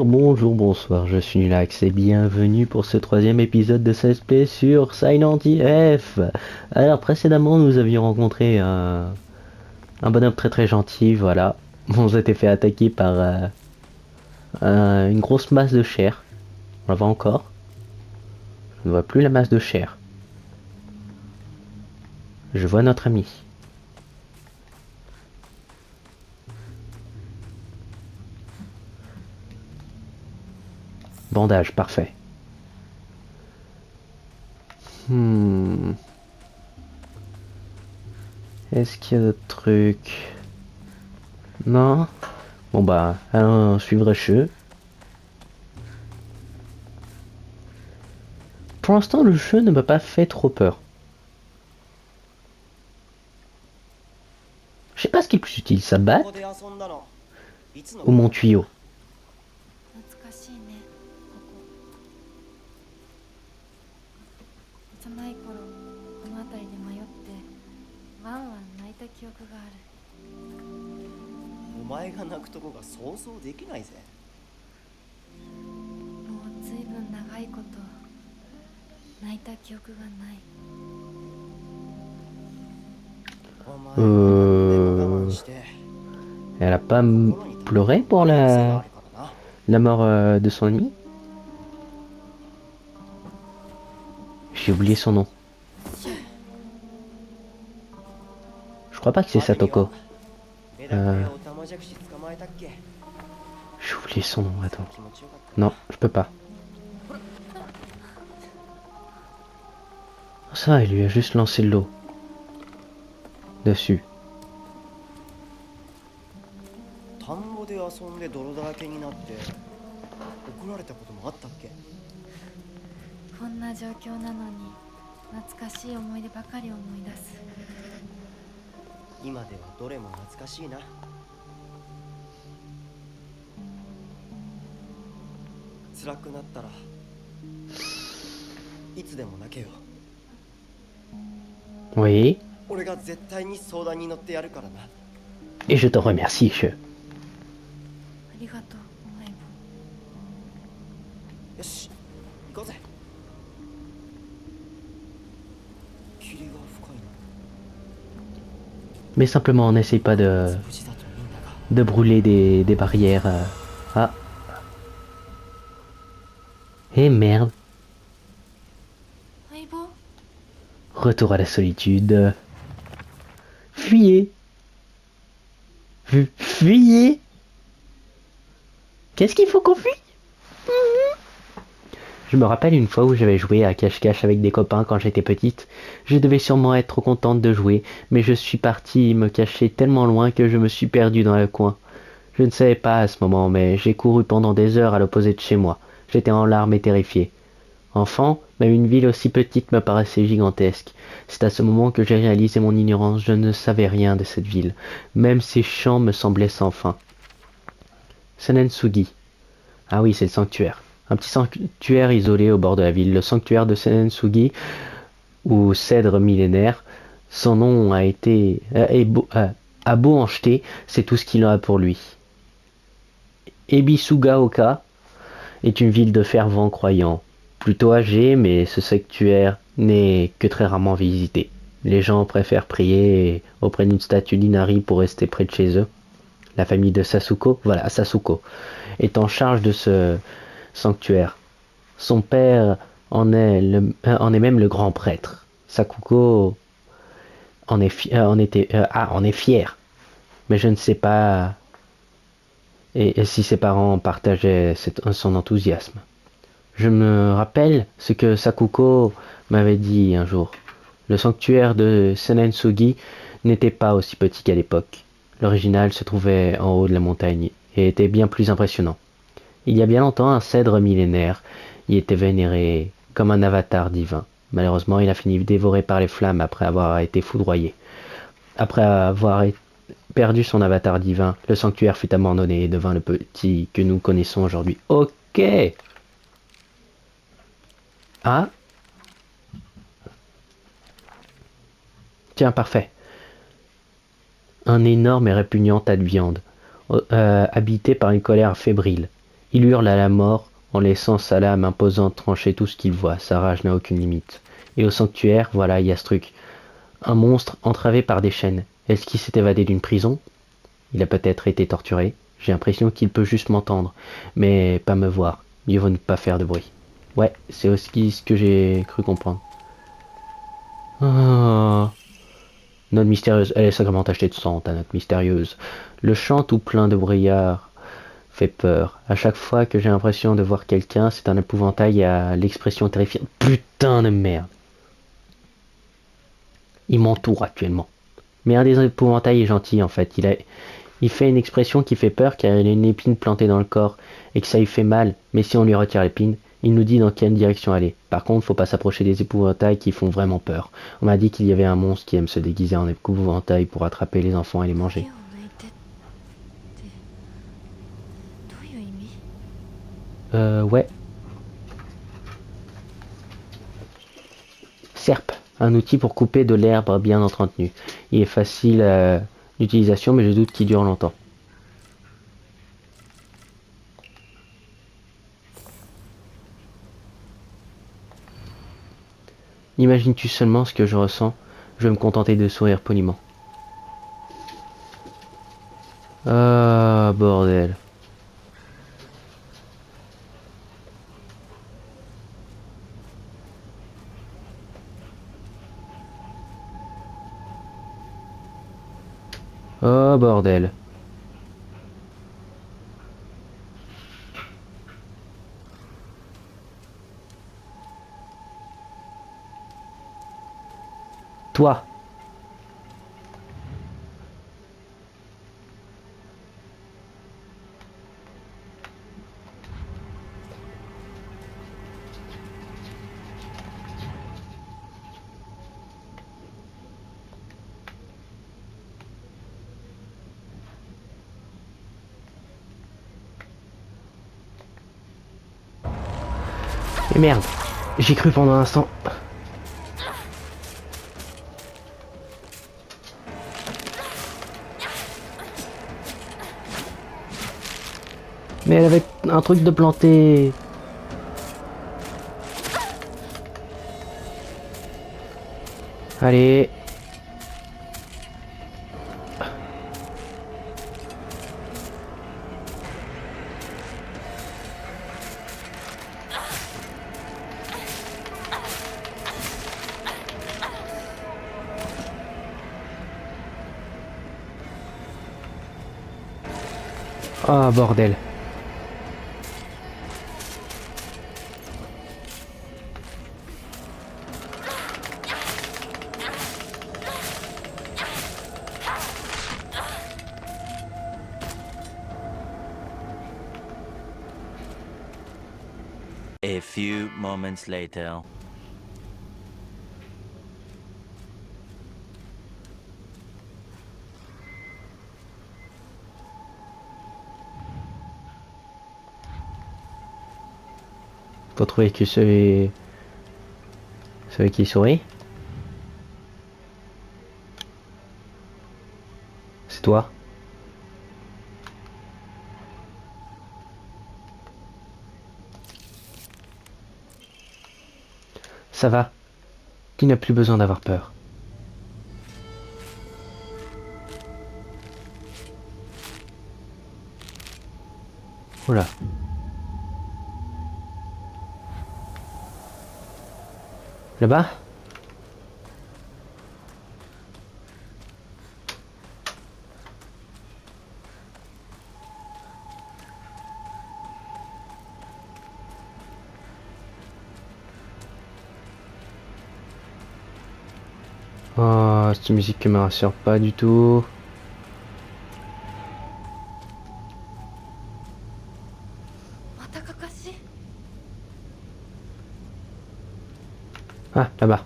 Bonjour, bonsoir, je suis Nulax et bienvenue pour ce troisième épisode de CSP sur Silent F. Alors précédemment nous avions rencontré un bonhomme très très gentil, voilà. On s'était fait attaquer par une grosse masse de chair. On la voit encore. Je ne vois plus la masse de chair. Je vois notre ami. Bandage, parfait. Hmm. Est-ce qu'il y a d'autres trucs? Non. Bon bah, allons suivre Cheux. Pour l'instant, le jeu ne m'a pas fait trop peur. Je sais pas ce qui est plus utile, sa batte ou mon tuyau. 懐かしいね、ここ。幼い頃、この辺りで迷ってワンワン泣いた記憶がある。お前が泣くとこが想像できないぜ。もうずいぶん長いこと泣いた記憶がない。お前が何でも我慢して。Elle a pas pleuré pour la mort de son ami. J'ai oublié son nom. Je crois pas que c'est Satoko. J'ai oublié son nom, attends. Non, je peux pas. Ça, il lui a juste lancé de l'eau. Dessus. 田んぼで遊んで泥だらけになって怒られたこともあったっけ？こんな状況なのに懐かしい思い出ばかり思い出す。今ではどれも懐かしいな。辛くなったらいつでも泣けよ。 Oui. 俺が絶対に相談に乗ってやるからな。 Et je te remercie, je. ありがとう、相棒。よし、行こうぜ。霧が深いな。 Mais simplement, n'essaye pas 無事だといいんだが。 de brûler des barrières. Ah. Eh merde. 相棒、 Retour à la solitude. Fuyez. Fuyez. Qu'est-ce qu'il faut qu'on fuit? Je me rappelle une fois où j'avais joué à cache-cache avec des copains quand j'étais petite. Je devais sûrement être trop contente de jouer, mais je suis partie me cacher tellement loin que je me suis perdue dans le coin. Je ne savais pas à ce moment, mais j'ai couru pendant des heures à l'opposé de chez moi. J'étais en larmes et terrifiée. Enfant, même une ville aussi petite me paraissait gigantesque. C'est à ce moment que j'ai réalisé mon ignorance. Je ne savais rien de cette ville. Même ses champs me semblaient sans fin. Senensugi. Ah oui, c'est le sanctuaire. Un petit sanctuaire isolé au bord de la ville. Le sanctuaire de Senensugi, ou cèdre millénaire. Son nom a beau en jeter, c'est tout ce qu'il en a pour lui. Ebisugaoka est une ville de fervents croyants. Plutôt âgée, mais ce sanctuaire n'est que très rarement visité. Les gens préfèrent prier auprès d'une statue d'Inari pour rester près de chez eux. La famille de Sasuko, voilà, Sasuko, est en charge de ce sanctuaire. Son père en est même le grand prêtre. Sakuko en est fier, mais je ne sais pas et si ses parents partageaient son enthousiasme. Je me rappelle ce que Sakuko m'avait dit un jour. Le sanctuaire de Senensugi n'était pas aussi petit qu'à l'époque. L'original se trouvait en haut de la montagne et était bien plus impressionnant. Il y a bien longtemps, un cèdre millénaire y était vénéré comme un avatar divin. Malheureusement, il a fini dévoré par les flammes après avoir été foudroyé. Après avoir perdu son avatar divin, le sanctuaire fut abandonné et devint le petit que nous connaissons aujourd'hui. Ok. Ah. Tiens, parfait. Un énorme et répugnant tas de viande, habité par une colère fébrile. Il hurle à la mort en laissant sa lame imposante trancher tout ce qu'il voit. Sa rage n'a aucune limite. Et au sanctuaire, voilà, il y a ce truc. Un monstre entravé par des chaînes. Est-ce qu'il s'est évadé d'une prison? Il a peut-être été torturé. J'ai l'impression qu'il peut juste m'entendre, mais pas me voir. Mieux vaut ne pas faire de bruit. Ouais, c'est aussi ce que j'ai cru comprendre. Ah, note mystérieuse. Elle est sacrément tachetée de sang, ta note mystérieuse. Le chant tout plein de brouillard fait peur. À chaque fois que j'ai l'impression de voir quelqu'un, c'est un épouvantail à l'expression terrifiante. Putain de merde. Il m'entoure actuellement. Mais un des épouvantails est gentil en fait. Il fait une expression qui fait peur car il a une épine plantée dans le corps et que ça lui fait mal. Mais si on lui retire l'épine, il nous dit dans quelle direction aller. Par contre, faut pas s'approcher des épouvantails qui font vraiment peur. On m'a dit qu'il y avait un monstre qui aime se déguiser en épouvantail pour attraper les enfants et les manger. 手を抜いてってどういう意味？ Ouais. Serpe, un outil pour couper de l'herbe bien entretenue. Il est facile d'utilisation, mais je doute qu'il dure longtemps. Imagines-tu seulement ce que je ressens? Je vais me contenter de sourire poliment. Ah, bordel. Oh, bordel. Toi. Et merde. J'ai cru pendant un instant. Mais elle avait un truc de planté. Allez. Ah, bordel. A few moments later. Faut trouver que celui qui sourit. C'est toi. Ça va. Tu n'as plus besoin d'avoir peur. Oula. Là-bas? Oh, cette musique qui me rassure pas du tout. Ah, là-bas.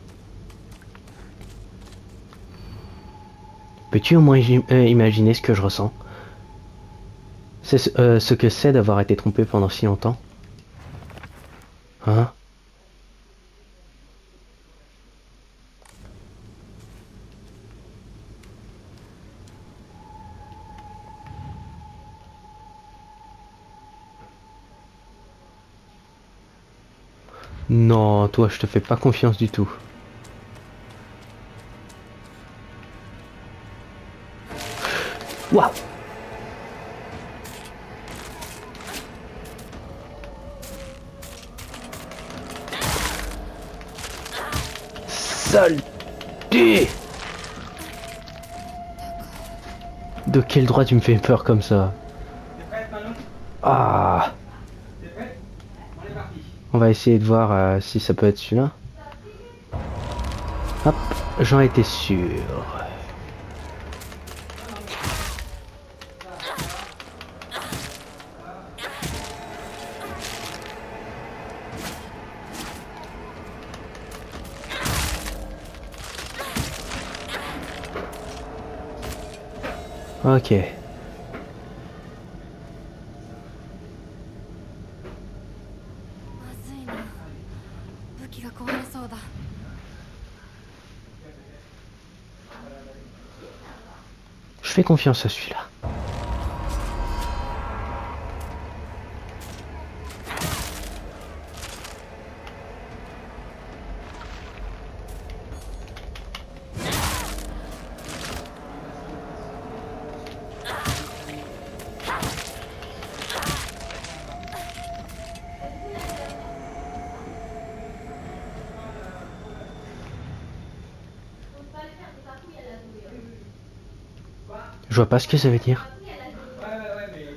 Peux-tu au moins imaginer ce que je ressens? C'est ce que c'est d'avoir été trompé pendant si longtemps. Hein? Non, toi, je te fais pas confiance du tout. Waouh! Saleté! De quel droit tu me fais peur comme ça? Ah! On va essayer de voir si ça peut être celui-là. Hop, j'en étais sûr. Ok. まずいな。武器が壊れそうだ。 Je fais confiance à celui-là. Je vois pas ce que ça veut dire.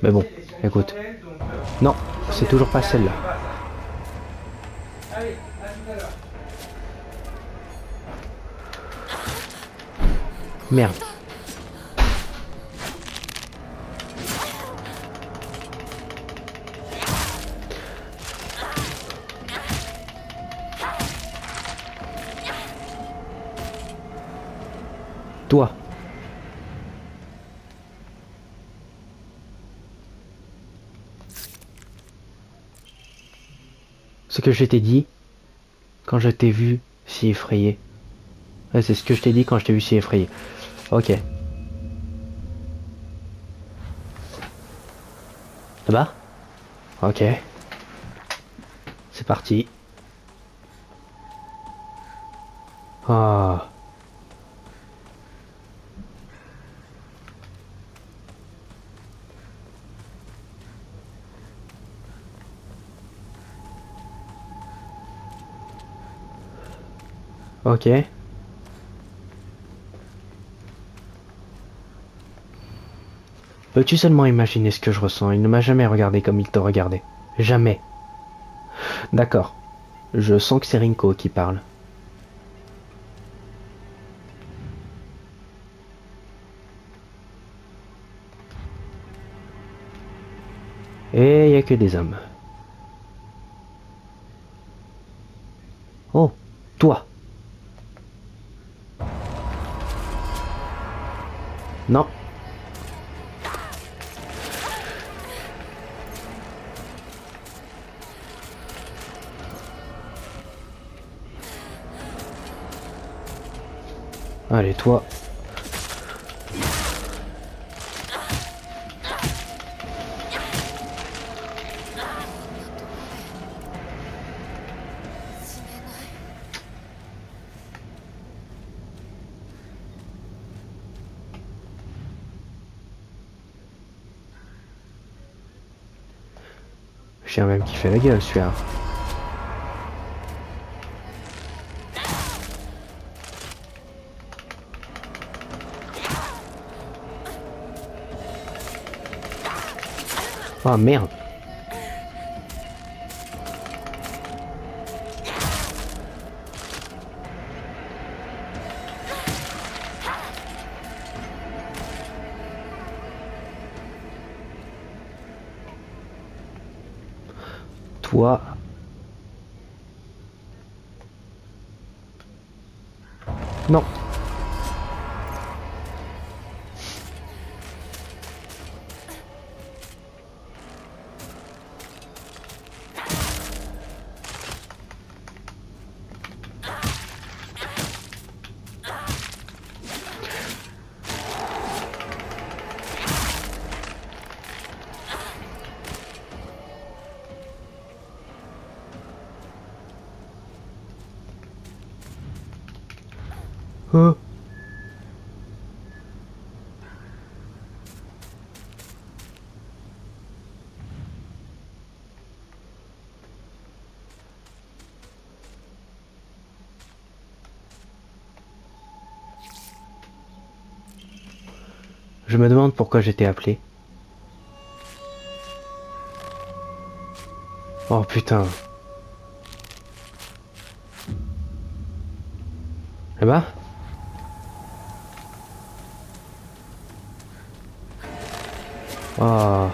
Mais bon, écoute. Non, c'est toujours pas celle-là. Merde. Toi. Ce que je t'ai dit quand je t'ai vu si effrayé. Ouais, c'est ce que je t'ai dit quand je t'ai vu si effrayé. Ok. Là-bas? Ok. C'est parti. Ah. Ok. Peux-tu seulement imaginer ce que je ressens? Il ne m'a jamais regardé comme il te regardait. Jamais. D'accord. Je sens que c'est Rinko qui parle. Et il n'y a que des hommes. Oh, toi. Non. Allez, toi. J'ai un même qui fait la gueule, celui-là. Oh merde. Toi. Non. Oh. Je me demande pourquoi j'étais appelé. Oh putain. Là-bas? Oh.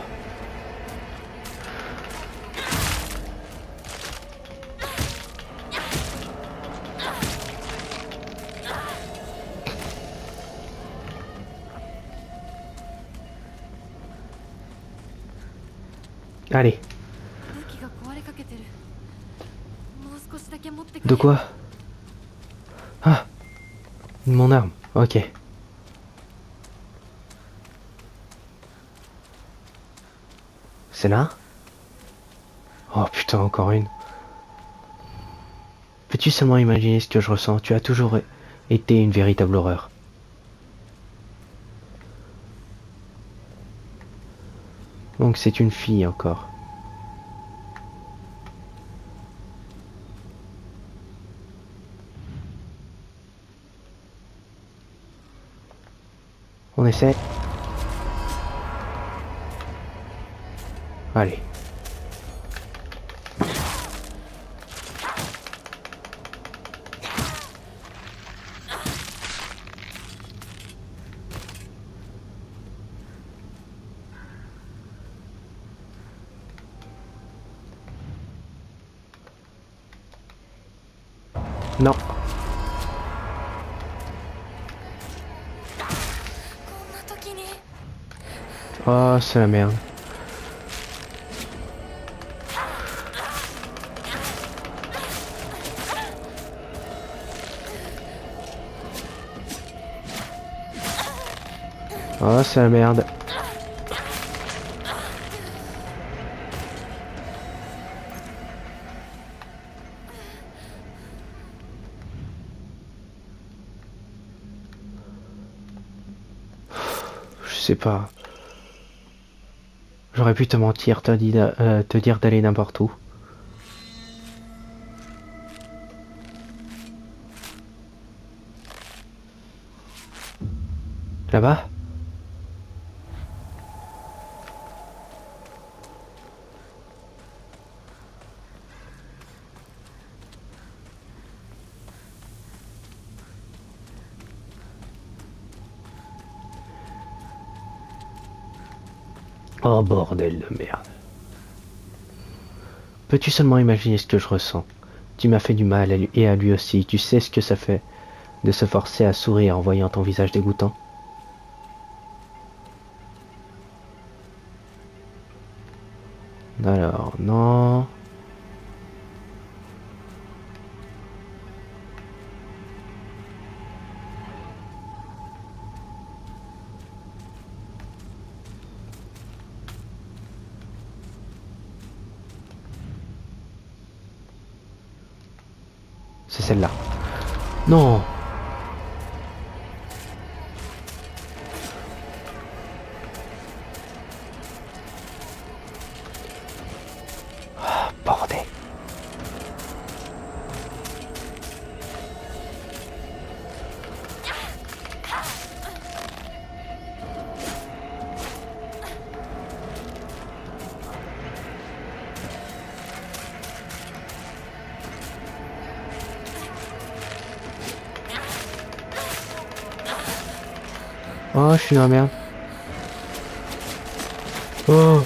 Allez. 武器が壊れかけてる。もう少しだけ持ってくれ。 De quoi? Ah. Mon arme. Ok. C'est là? Oh putain, encore une. Peux-tu seulement imaginer ce que je ressens? Tu as toujours été une véritable horreur. Donc c'est une fille encore. On essaie. Allez. Non. こんな時に。 Oh, c'est la merde. Oh, c'est la merde. Je sais pas. J'aurais pu te mentir, te dire d'aller n'importe où. Là-bas? Oh bordel de merde. Peux-tu seulement imaginer ce que je ressens? Tu m'as fait du mal et à lui aussi. Tu sais ce que ça fait de se forcer à sourire en voyant ton visage dégoûtant? Alors, non. C'est celle-là. Non! Ah, bordel. Oh, je suis dans la merde. Oh,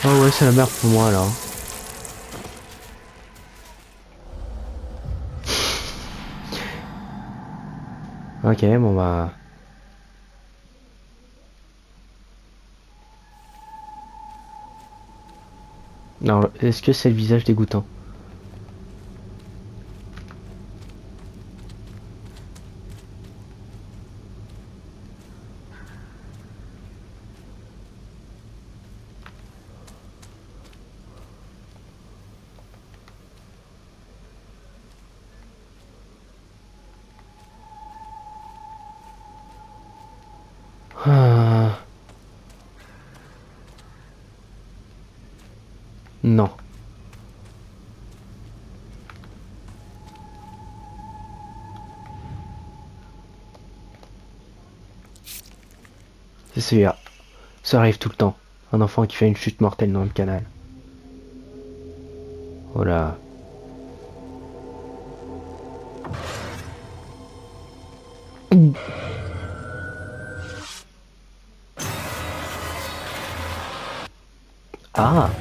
oh ouais, c'est la merde pour moi là. Ok, bon bah. Non, est-ce que c'est le visage dégoûtant? C'est celui-là. Ça arrive tout le temps. Un enfant qui fait une chute mortelle dans le canal. Oh là. Ah,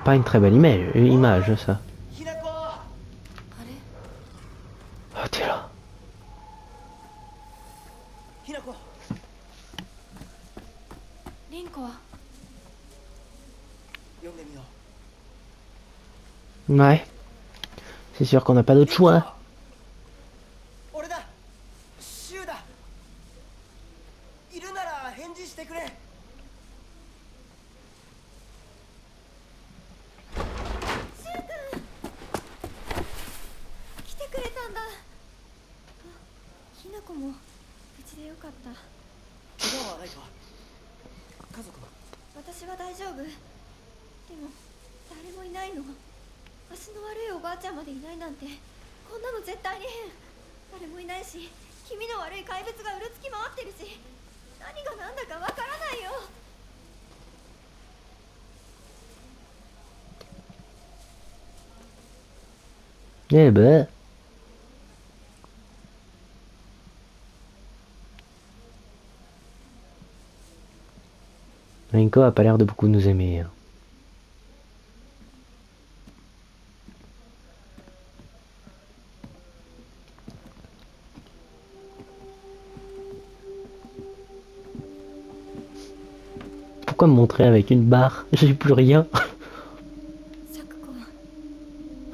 pas une très belle image ça. ひなこ、あれ Ah, t'es là. ひなこ、リンコは呼んでみよ Ouais. C'est sûr qu'on n'a pas う。 d'autre リンコ choix. 俺だ、シュウだ。いるなら返事してくれ。来てくれたんだ。あ、ひなこも無事でよかった。怪我はないか。家族は。私は大丈夫。でも誰もいないの。足の悪いおばあちゃんまでいないなんて、こんなの絶対に変。誰もいないし、気味の悪い怪物がうるつき回ってるし、何が何だかわからないよ。Eh ben. Rinko a pas l'air de beaucoup nous aimer. Hein. Pourquoi me montrer avec une barre? J'ai plus rien. サクコ、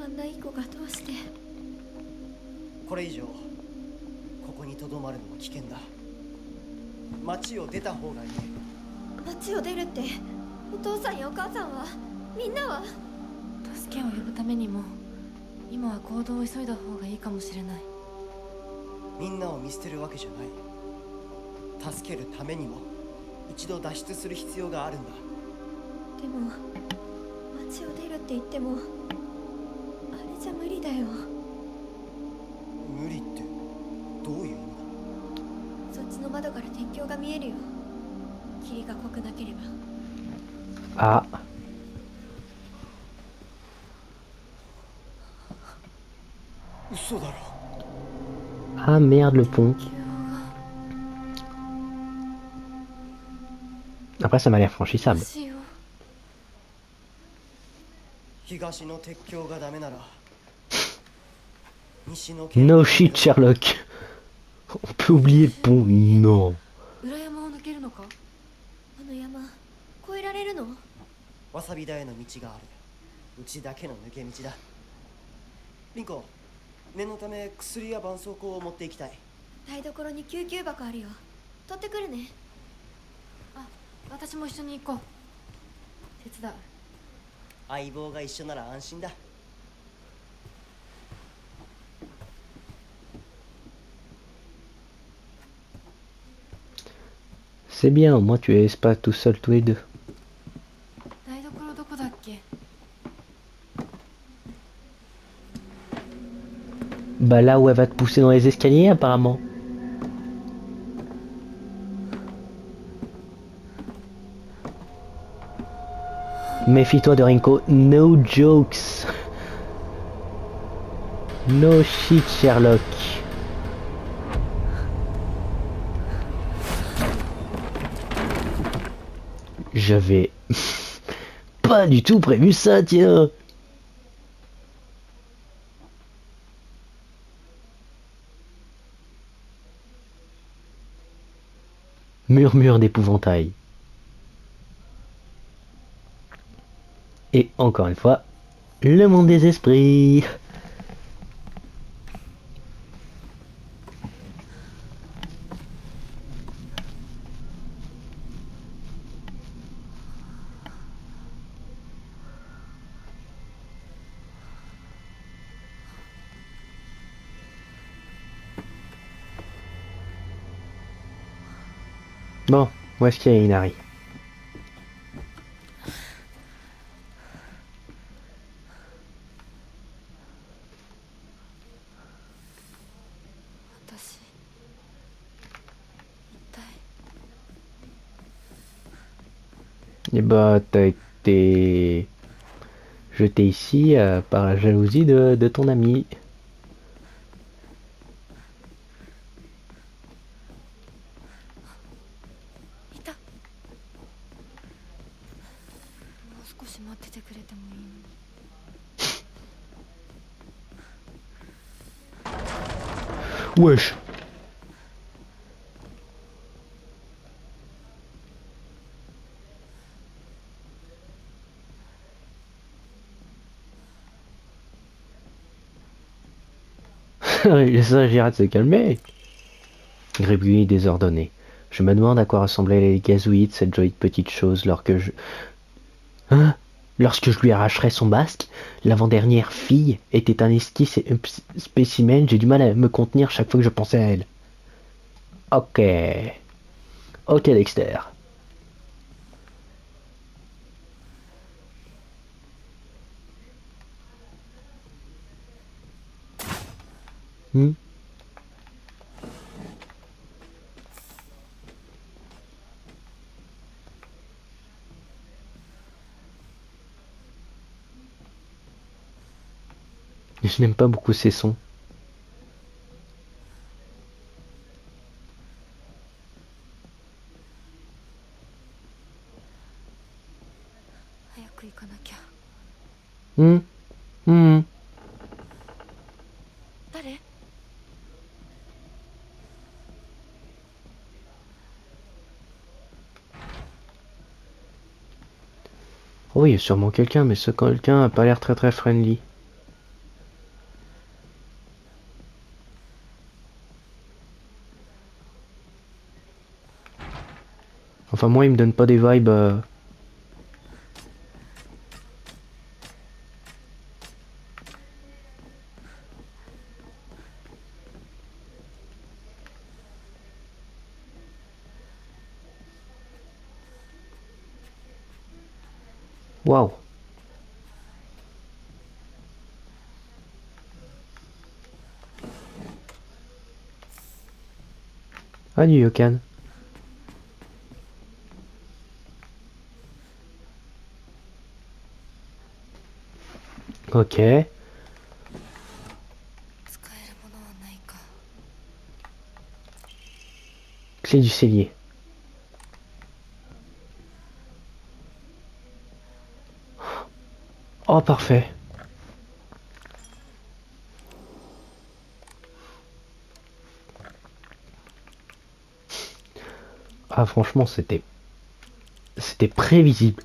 あんな一個がどうして。これ以上ここにとどまるのも危険だ。町を出た方がいい。町を出るって、お父さんやお母さんは、みんなは。助けを呼ぶためにも、今は行動を急いだ方がいいかもしれない。みんなを見捨てるわけじゃない。助けるためにも一度脱出する必要があるんだ。でも町を出るって言っても、あれじゃ無理だよ。無理ってどういう意味そっちの窓から天境が見えるよ。霧が濃くなければ。 Ah. だ。嘘だろ。 Ah merde le pont. Après ça m'a l'air franchissable. どうしよう。東の鉄橋がダメなら西の No shit Sherlock. On peut oublier le pont. Non. 裏山を抜けるのか。あの山越えられるの。わさび田への道がある。うちだけの抜け道だ。リンコ、念のため薬や絆創膏を持っていきたい。台所に救急箱あるよ。取ってくるね。あ、私も一緒に行こう。手伝う。相棒が一緒なら安心だ。C'est bien, au moins tu es pas tout seul tous les deux. 台所どこだっけ。 Bah là où elle va te pousser dans les escaliers apparemment. Méfie-toi de Rinko, no jokes. No shit Sherlock. J'avais pas du tout prévu ça, tiens. Murmure d'épouvantail. Et encore une fois, le monde des esprits. Bon, où est-ce qu'il y a Inari? 私 Et bah, t'as été jeté ici par la jalousie de ton ami. いた。もう少し待っててくれてもいいのに。 Wesh. Ça, j'ai hâte de se calmer. Gribouille désordonné. Je me demande à quoi ressemblaient les gazouillis de cette jolie petite chose Hein? Lorsque je lui arracherai son masque, l'avant-dernière fille était un esquisse et un spécimen, j'ai du mal à me contenir chaque fois que je pensais à elle. Ok. Ok, Dexter. Hmm? Je n'aime pas beaucoup ces sons. 早く行かなきゃ。 Hmm? Hmm. 誰？ Oh, il y a sûrement quelqu'un, mais ce quelqu'un a pas l'air très très friendly. Enfin, moi, il me donne pas des vibes. Waouh. Ah, du Yokan. Ok. 使えるものはないか。 Clé du cellier. Oh, parfait. Ah, franchement, c'était prévisible.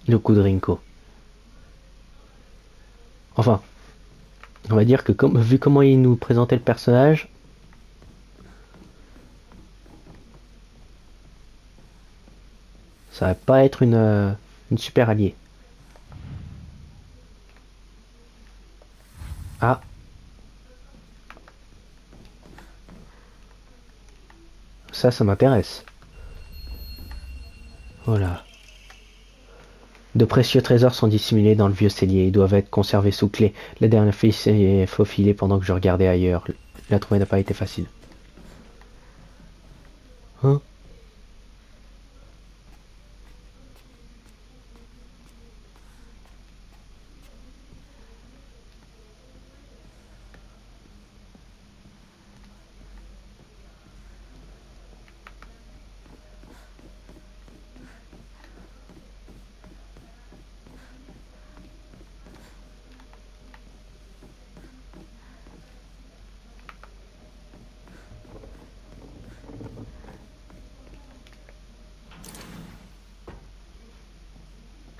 Le coup de Rinko. Enfin, on va dire que vu comment il nous présentait le personnage, ça va pas être une super alliée. Ah. Ça m'intéresse. Voilà. De précieux trésors sont dissimulés dans le vieux cellier et doivent être conservés sous clé. La dernière fille s'est faufilée pendant que je regardais ailleurs. La trouver n'a pas été facile. Hein?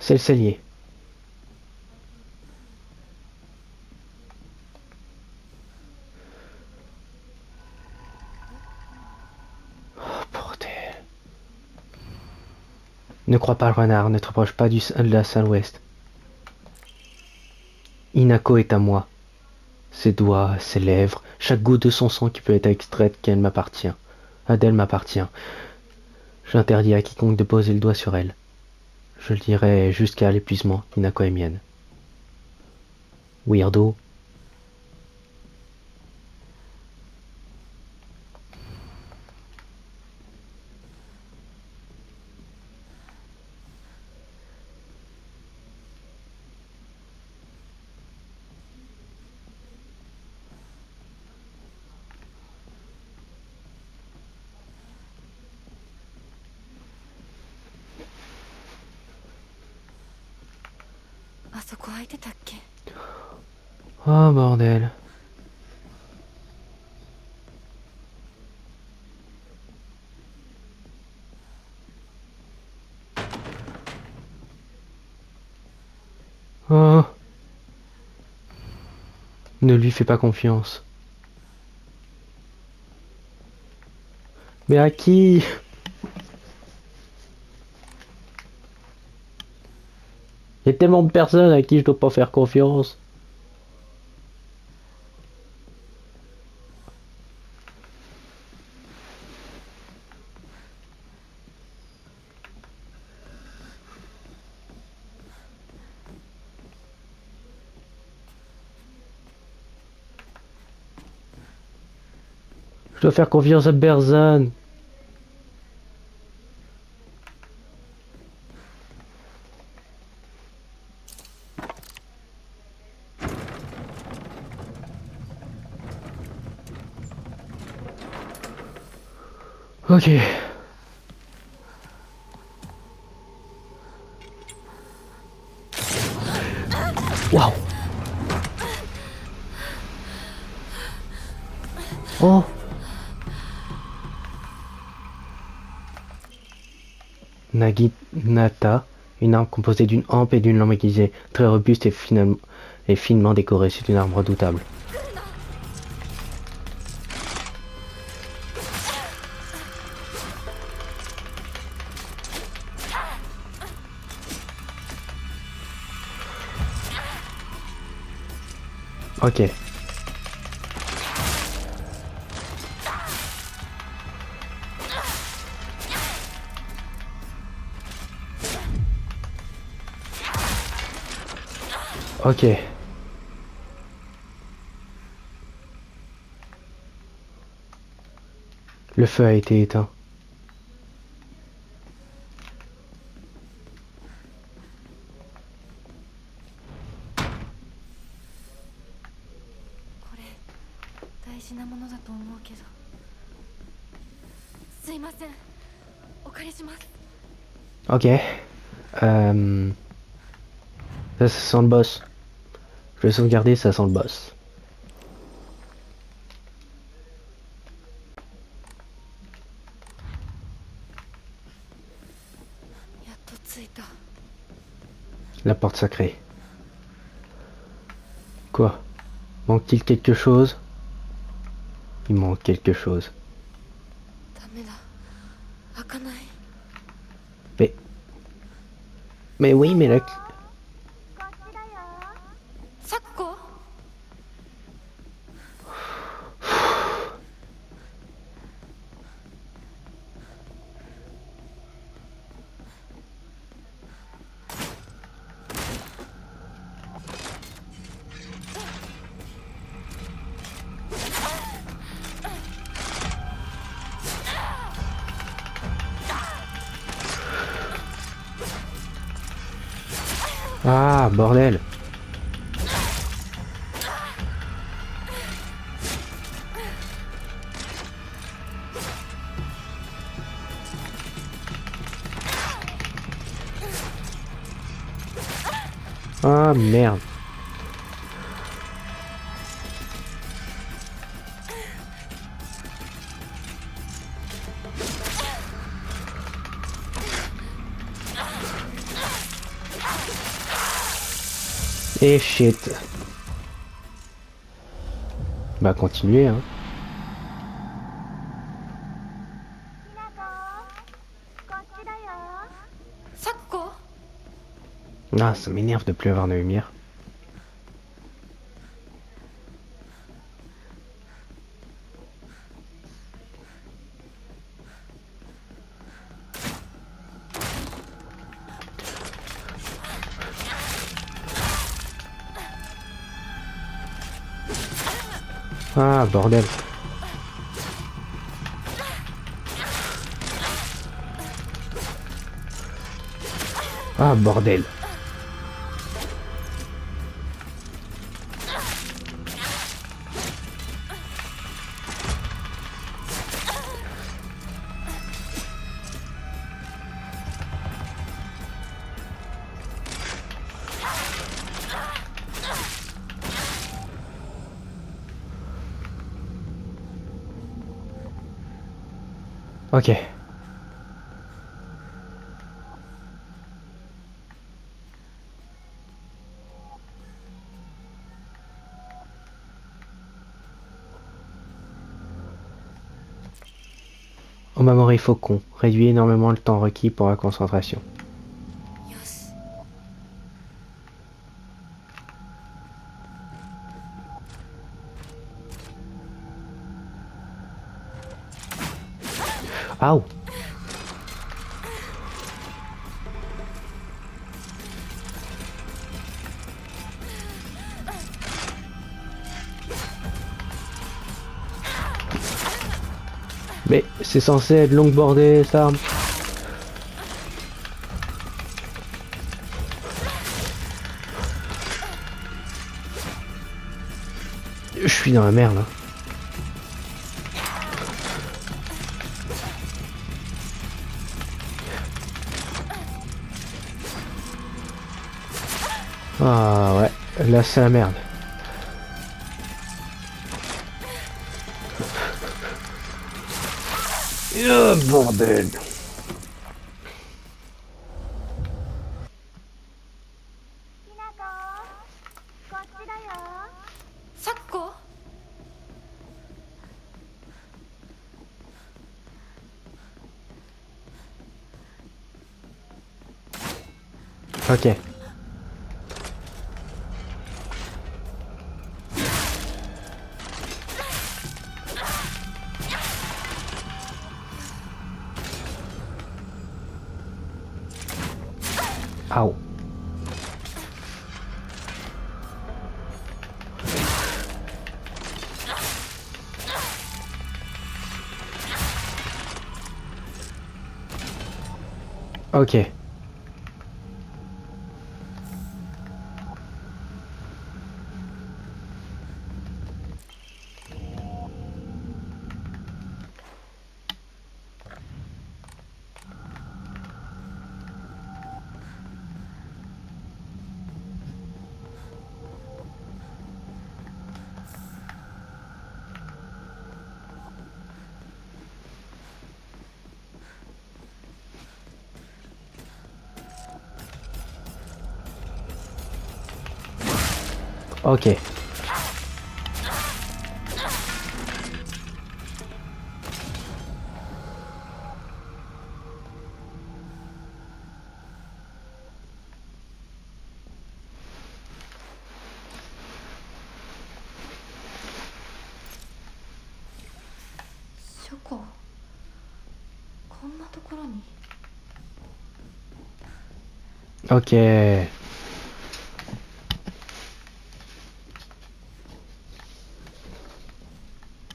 C'est le cellier. Oh, bordel. Ne crois pas le renard, ne te rapproche pas de la salle ouest. Inako est à moi. Ses doigts, ses lèvres, chaque goutte de son sang qui peut être extraite qu'elle m'appartient. Adèle m'appartient. J'interdis à quiconque de poser le doigt sur elle. Je le dirai jusqu'à l'épuisement, Inako est mienne. Weirdo. そこ空いてたっけ？ Oh bordel. Oh. Ne lui fais pas confiance. Mais à qui? Il y a tellement de personnes à qui je dois pas faire confiance. Je dois faire confiance à personne. Ok. Waouh. Oh. Naginata, une arme composée d'une hampe et d'une lampe aiguisée, très robuste et finement décorée. C'est une arme redoutable. Ok. Ok. Le feu a été éteint. Ok. Ça sent le boss. Je vais sauvegarder, ça sent le boss. La porte sacrée. Quoi? Manque-t-il quelque chose? Il manque quelque chose. Mais... Mais oui, mais la... Sakuko? Ah, bordel. Ah, merde. Et shit. Bah continuer hein. Sakuko? Ah, ça m'énerve de plus avoir de lumière. Ah, bordel. Ah, bordel. Ok. Omamori Faucon réduit énormément le temps requis pour la concentration. よし。 Aouh! Mais c'est censé être longboardé, cette arme. Je suis dans la merde, hein. Ah ouais, là c'est la merde. Oh, bordel. サクコ。 Ok. Aouh. Ok. Ok. Shoko. こんなところに。 Ok.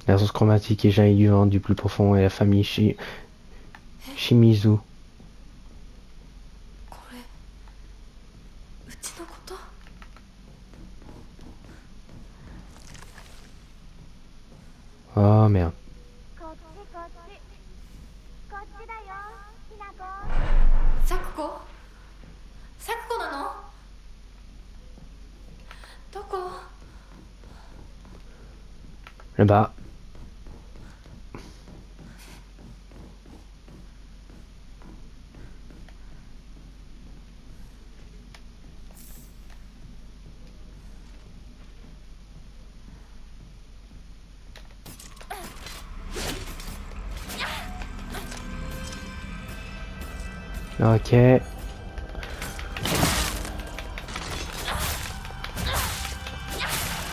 La source chromatique est jaillie du ventre du plus profond et la famille Shimizu. これうちのこと。 Oh merde. こっちこっちこっちだよひなこ。 サクコ。サクコなの。どこ。 Là-bas. Ok.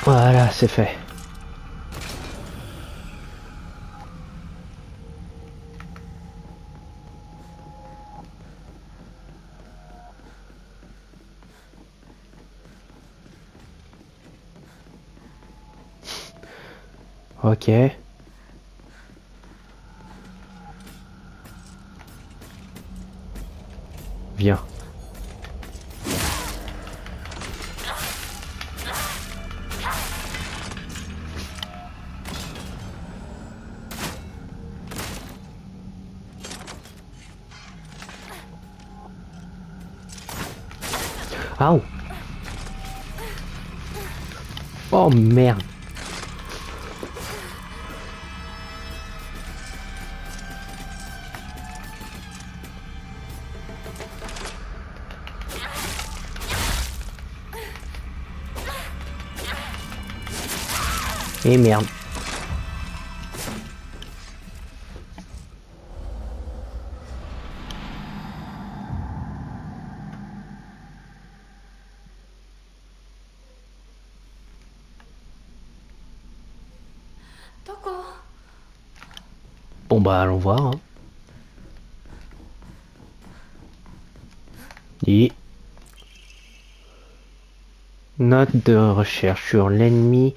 Voilà, c'est fait. Ok. Viens. Aouh. Oh merde. Et merde. Bon bah allons voir. Hein. Et note de recherche sur l'ennemi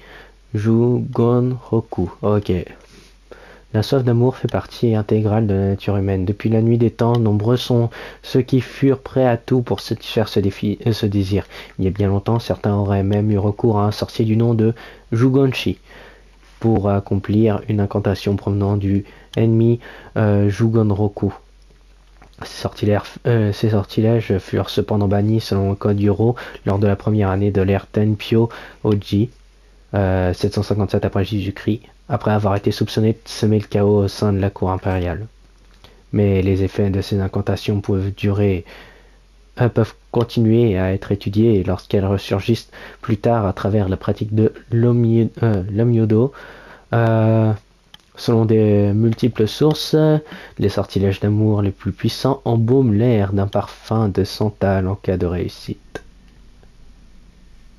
Jugonroku. Ok. La soif d'amour fait partie intégrale de la nature humaine. Depuis la nuit des temps, nombreux sont ceux qui furent prêts à tout pour satisfaire ce désir. Il y a bien longtemps, certains auraient même eu recours à un sorcier du nom de Jugonshi pour accomplir une incantation provenant du ennemi Jugonroku. Ces sortilèges furent cependant bannis selon le code Yoro lors de la première année de l'ère Tenpyo Oji, 757 après Jésus-Christ, après avoir été soupçonné de semer le chaos au sein de la cour impériale. Mais les effets de ces incantations peuvent continuer à être étudiés lorsqu'elles ressurgissent plus tard à travers la pratique de l'omyodo. Selon des multiples sources, les sortilèges d'amour les plus puissants embaument l'air d'un parfum de santal en cas de réussite.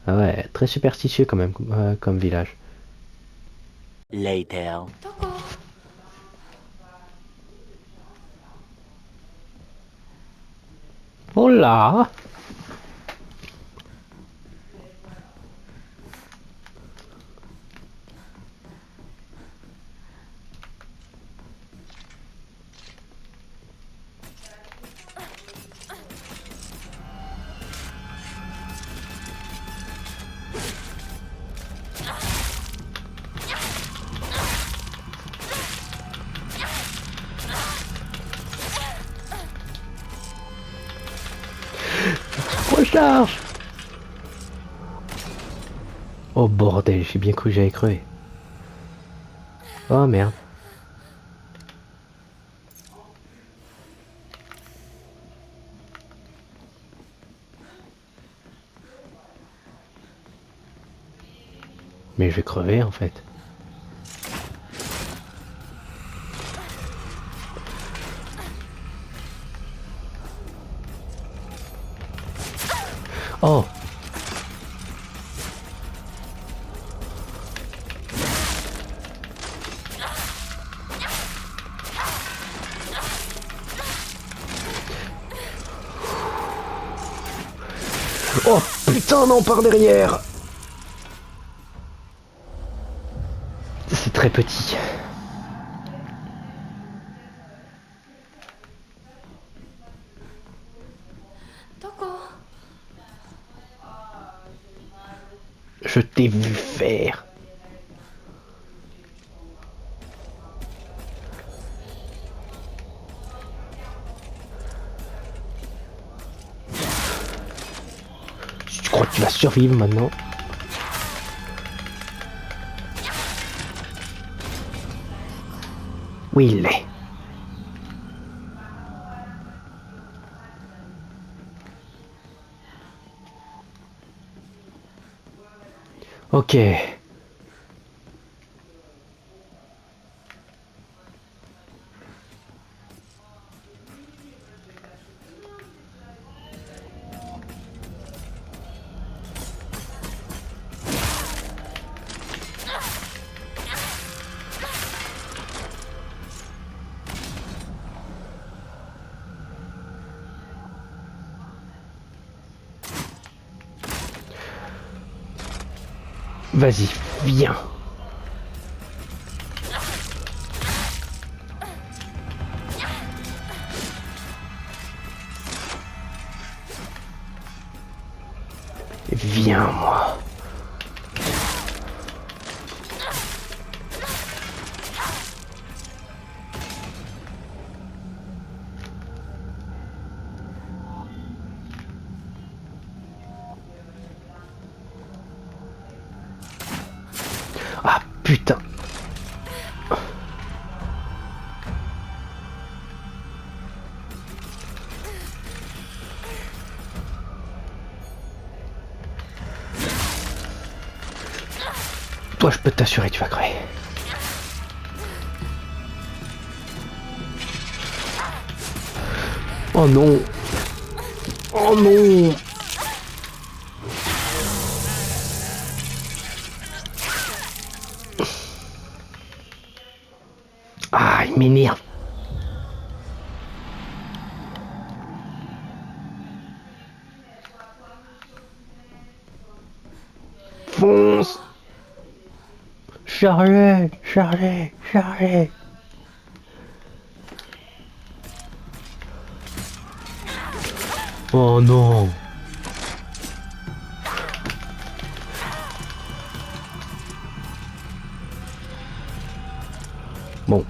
Ah ouais, très superstitieux quand même comme village. Later. Oh là! Recharge! Oh bordel, j'ai bien cru que j'allais crever. Oh merde. Mais je vais crever en fait. Oh! Oh putain non par derrière. C'est très petit. Je t'ai vu faire. Tu crois que tu vas survivre maintenant? Oui, il l'est. Ok. Vas-y, viens. Viens, moi. Ah, putain. Toi, je peux t'assurer, tu vas crever. Oh non. Oh non. Ah, il m'énerve. Fonce. Chargez, chargez, chargez. Oh non. Bon.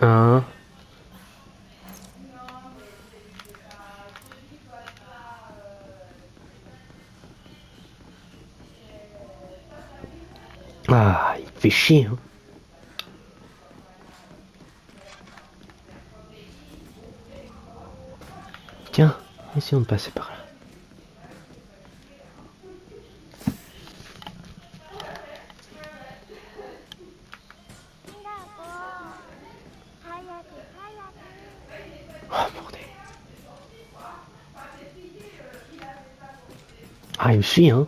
Un. Ah, il fait chier. Hein. Tiens, essayons de passer par là. Oh bordel. Ah, il me suit, hein.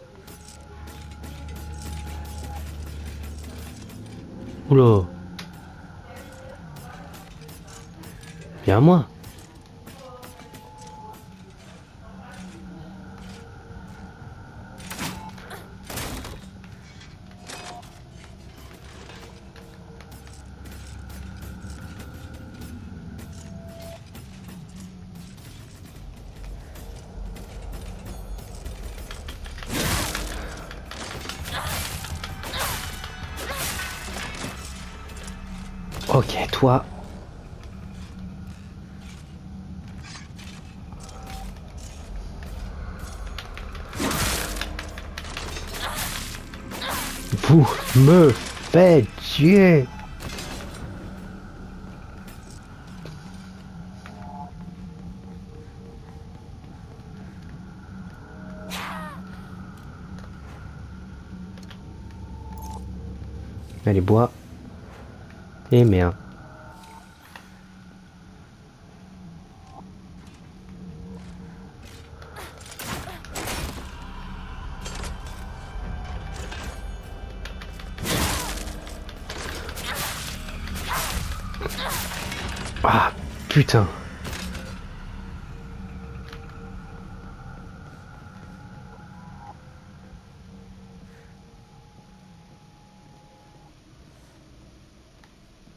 Oula. Viens à moi. Ok, toi. Vous me faites tuer. Allez, bois. Et merde. Ah, putain.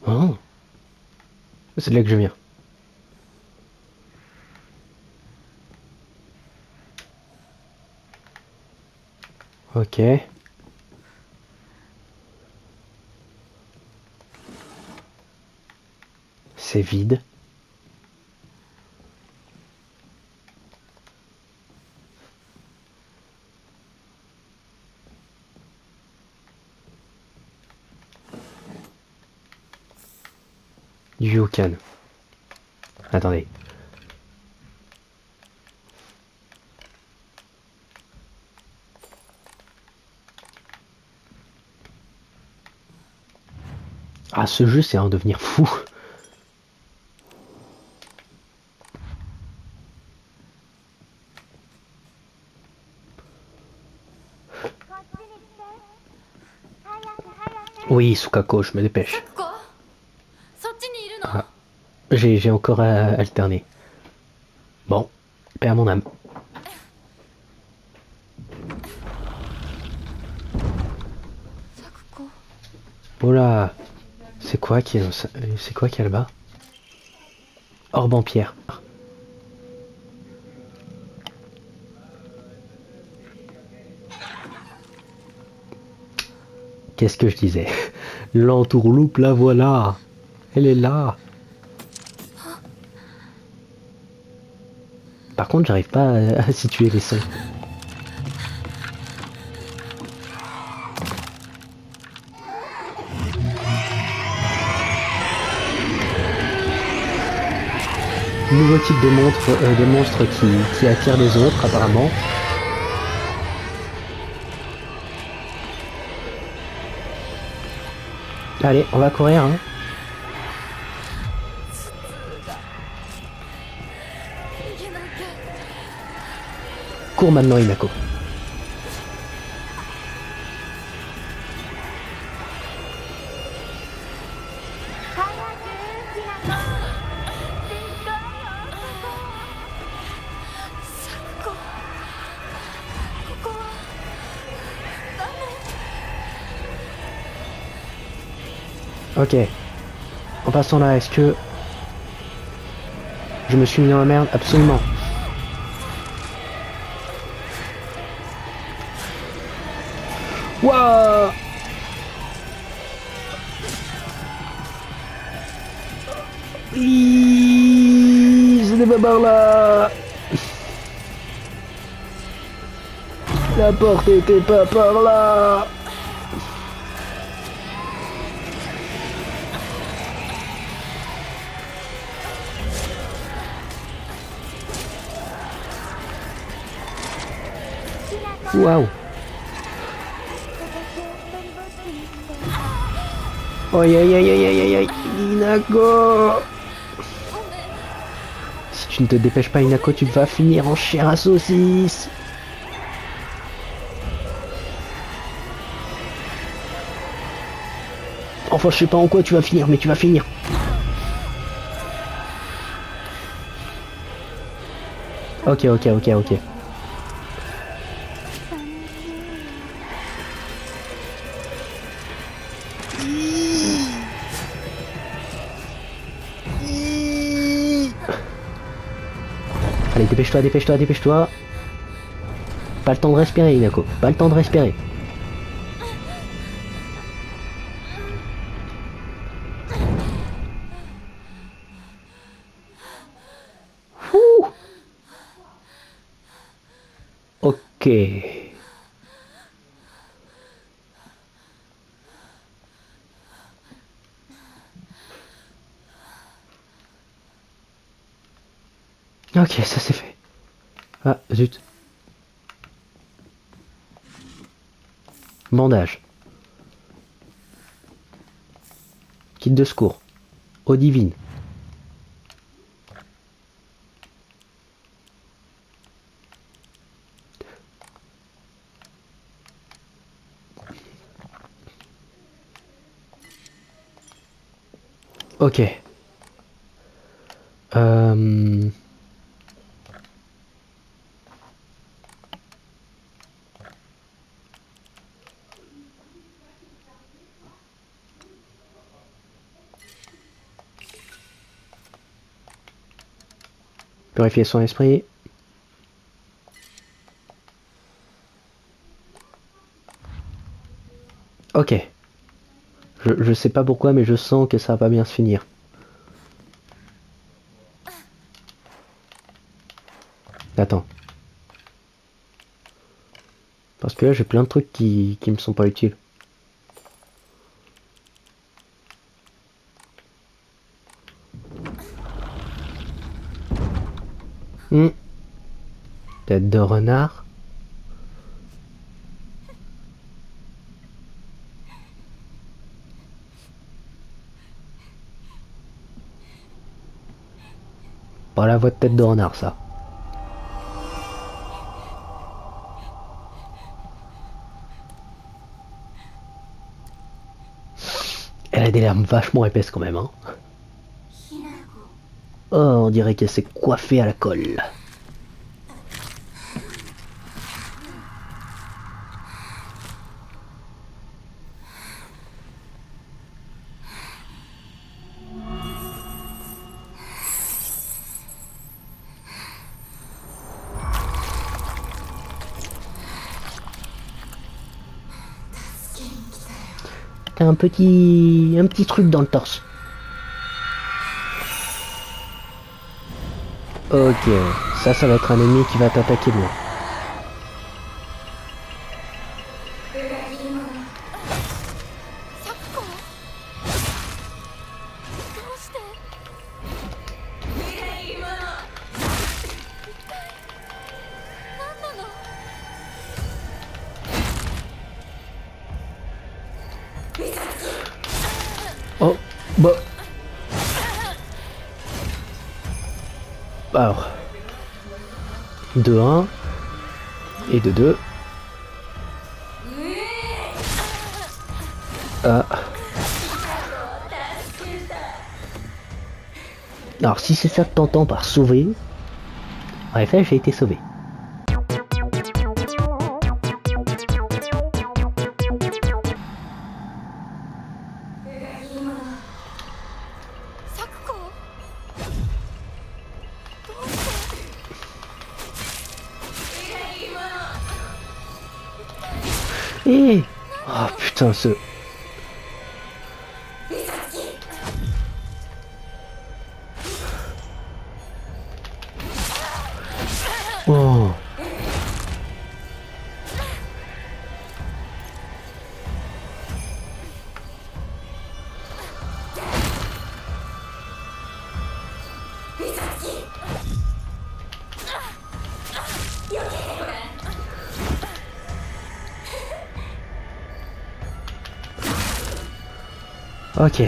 Oh. C'est de là que je viens. Ok. C'est vide. You can. Attendez. Ah, ce jeu, c'est en devenir fou. Oui, Sukako, je me dépêche. Ah, j'ai encore alterné. Bon, paix à mon âme. Oh là, c'est quoi qui est là-bas? Orbe en pierre. Qu'est-ce que je disais? L'entourloupe, la voilà. Elle est là. Par contre, j'arrive pas à situer les sons. Nouveau type de monstre qui attire les autres apparemment. Allez, on va courir, hein. Cours maintenant, Hinako. Ok. En passant là, est-ce que... je me suis mis dans la merde? Absolument. Wouah! Ce n'est pas par là! La porte était pas par là! Waouh! Aïe aïe aïe aïe aïe aïe aïe! Hinako! Si tu ne te dépêches pas, Hinako, tu vas finir en chair à saucisse! Enfin, je sais pas en quoi tu vas finir, mais tu vas finir! Ok, ok, ok, ok. Allez, dépêche-toi, dépêche-toi, dépêche-toi. Pas le temps de respirer, Hinako. Pas le temps de respirer. Ouh. Ok. Ok, ça c'est fait. Ah, zut. Bandage. Kit de secours. Eau divine. Ok. Purifier son esprit. Ok. Je sais pas pourquoi, mais je sens que ça va pas bien se finir. Attends. Parce que là, j'ai plein de trucs qui me sont pas utiles. Tête de renard. Pas la voix de tête de renard, ça. Elle a des larmes vachement épaisses quand même, hein. Oh, on dirait qu'elle s'est coiffée à la colle. T'as un petit truc dans le torse. Ok, ça va être un ennemi qui va t'attaquer de loin. Bah. Alors. 2-1. Et 2-2. Ah. Alors si c'est ça que t'entends par sauver, en effet j'ai été sauvé. Eh oh putain ce... Oh. Ok.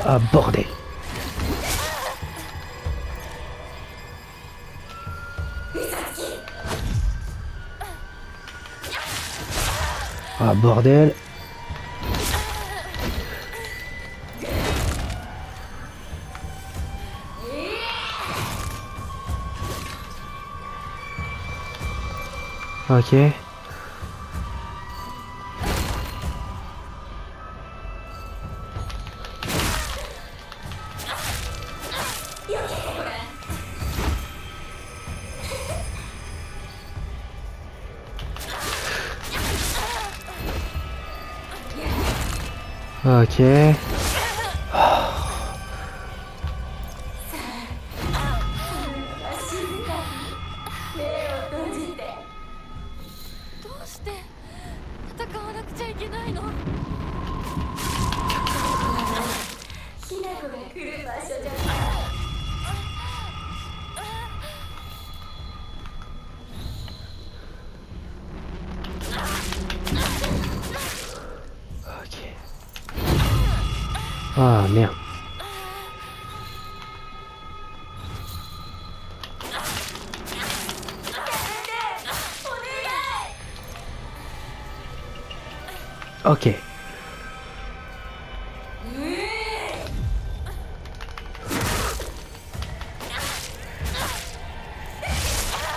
Ah bordel. Ah bordel. Ok. Ok. ああ、ね。OK。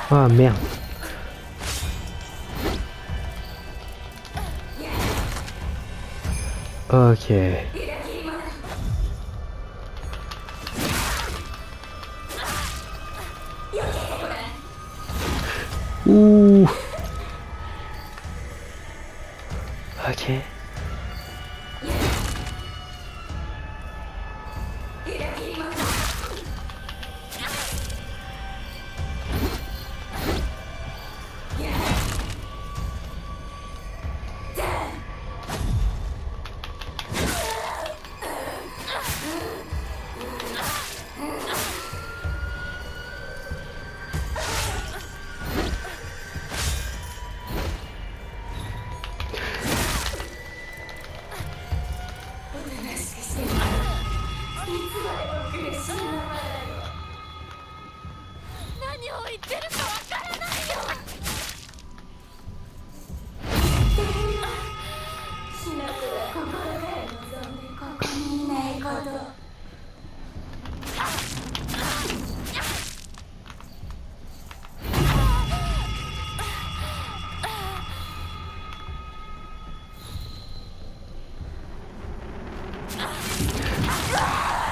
Ah merde. Ok. Ouh. Ok.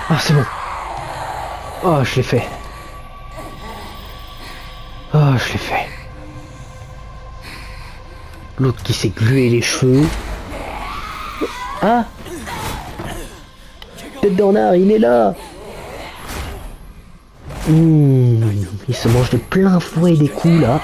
Ah, c'est bon. Oh, je l'ai fait. Oh, je l'ai fait. L'autre qui s'est glué les cheveux. Ah, Tête d'Ornard, il est là. Il se mange de plein fouet des coups, là.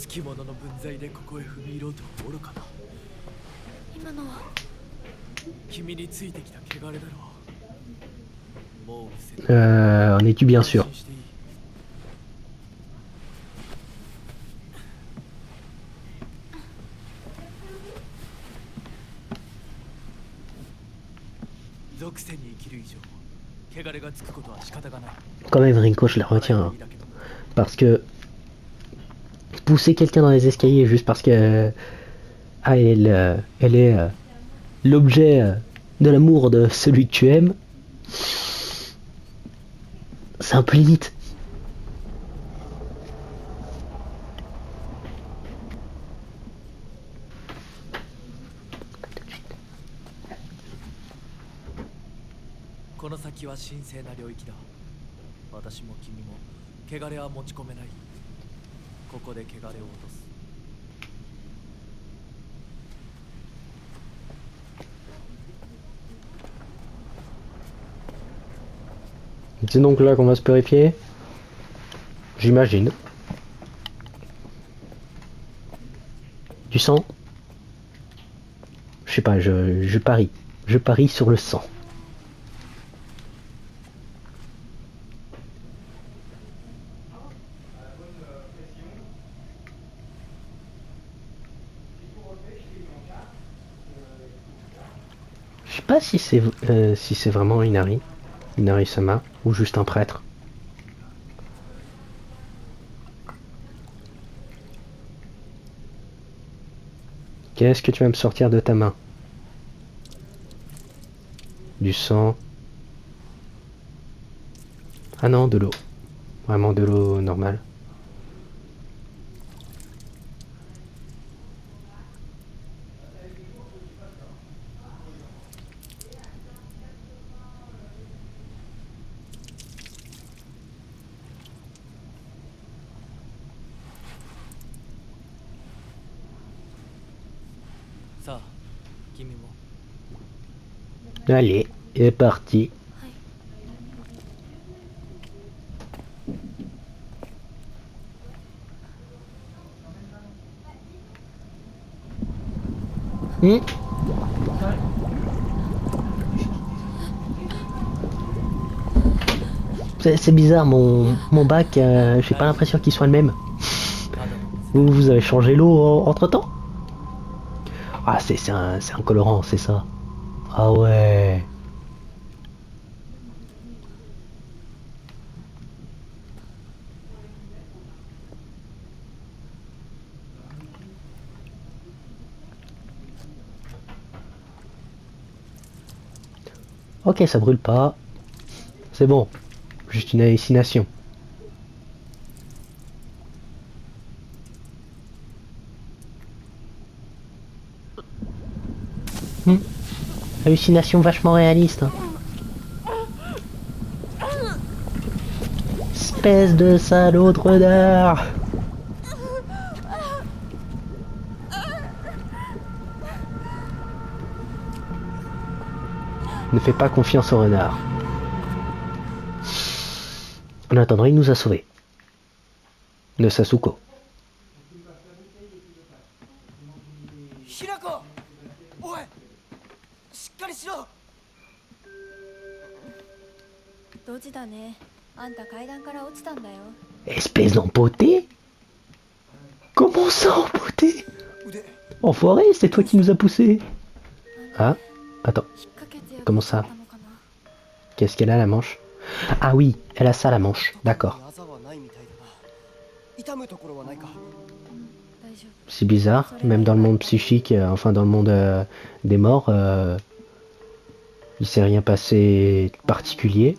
き者の分際でここへ踏み入ろうとおるかな。今のは君についてきた汚れだろう。もう伏せない。 En es-tu bien sûr? 安心していい。属性に生きる以上、汚れがつくことは仕方がない。 Quand même, Rinko, je la retiens. Hein. Parce que pousser quelqu'un dans les escaliers juste parce que elle est l'objet de l'amour de celui que tu aimes, c'est un peu limite. C'est donc là qu'on va se purifier? J'imagine. Du sang? Je sais pas, je parie. Je parie sur le sang. Je sais pas si c'est vraiment Inari-sama, ou juste un prêtre. Qu'est-ce que tu vas me sortir de ta main? Du sang. Ah non, de l'eau. Vraiment de l'eau normale. Allez, c'est parti. C'est bizarre, mon bac, j'ai pas l'impression qu'il soit le même. Vous avez changé l'eau entre temps? Ah, c'est un colorant, c'est ça. Ah ouais. Ok, ça brûle pas. C'est bon. Juste une hallucination. Hallucination vachement réaliste. Hein. Espèce de salaud de renard. Ne fais pas confiance au renard. En attendant, il nous a sauvés. De Sasuko. Hirako! Oi! しっかりしろ! ドジだね。あんた階段から落ちたんだよ。 Espèce d'empoté? Comment ça, empoté? Enfoiré, c'est toi qui nous a poussés. Ah, attends. Comment ça? Qu'est-ce qu'elle a, la manche? Ah oui, elle a ça, la manche. D'accord. C'est bizarre, même dans le monde psychique, enfin dans le monde des morts, il s'est rien passé de particulier.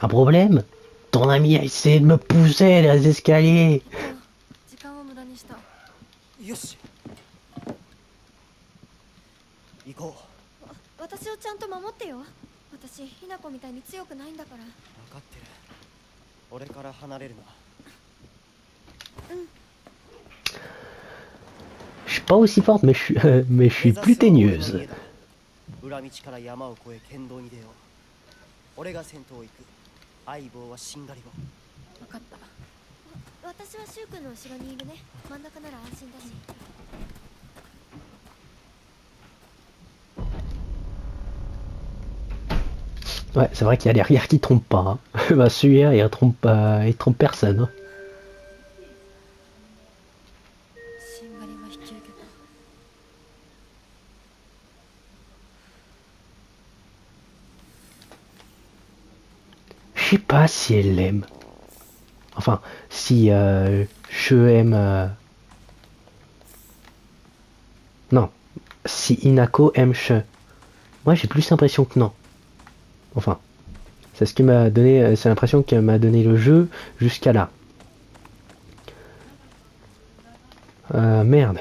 Un problème? Ton ami a essayé de me pousser les escaliers. 時間を無駄にした。よし。行こう。私をちゃんと守ってよ。私、ひなこみたいに強くないんだから。分かってる。俺から離れるな。Je suis pas aussi forte, mais je suis plus teigneuse. 裏道から山を越え剣道に出よう。俺が先頭を行く。相棒はしんがりを。分かった。私は柊君の後ろにいるね。真ん中なら安心だし。Ouais, c'est vrai qu'il y a l'arrière qui trompe pas. Hein. Bah, celui-là, il trompe personne. Hein. しんがりは引き受けた。Je sais pas si elle l'aime. Enfin, si je aime... Non. Si Inako aime Che. Moi, j'ai plus l'impression que non. Enfin, c'est ce qui m'a donné... C'est l'impression que m'a donné le jeu jusqu'à là. Merde.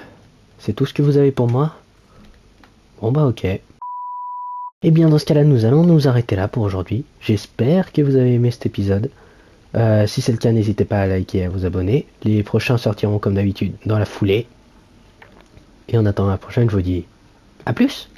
C'est tout ce que vous avez pour moi? Bon bah ok. Et bien dans ce cas-là, nous allons nous arrêter là pour aujourd'hui. J'espère que vous avez aimé cet épisode. Si c'est le cas, n'hésitez pas à liker et à vous abonner. Les prochains sortiront comme d'habitude dans la foulée. Et en attendant la prochaine, je vous dis à plus!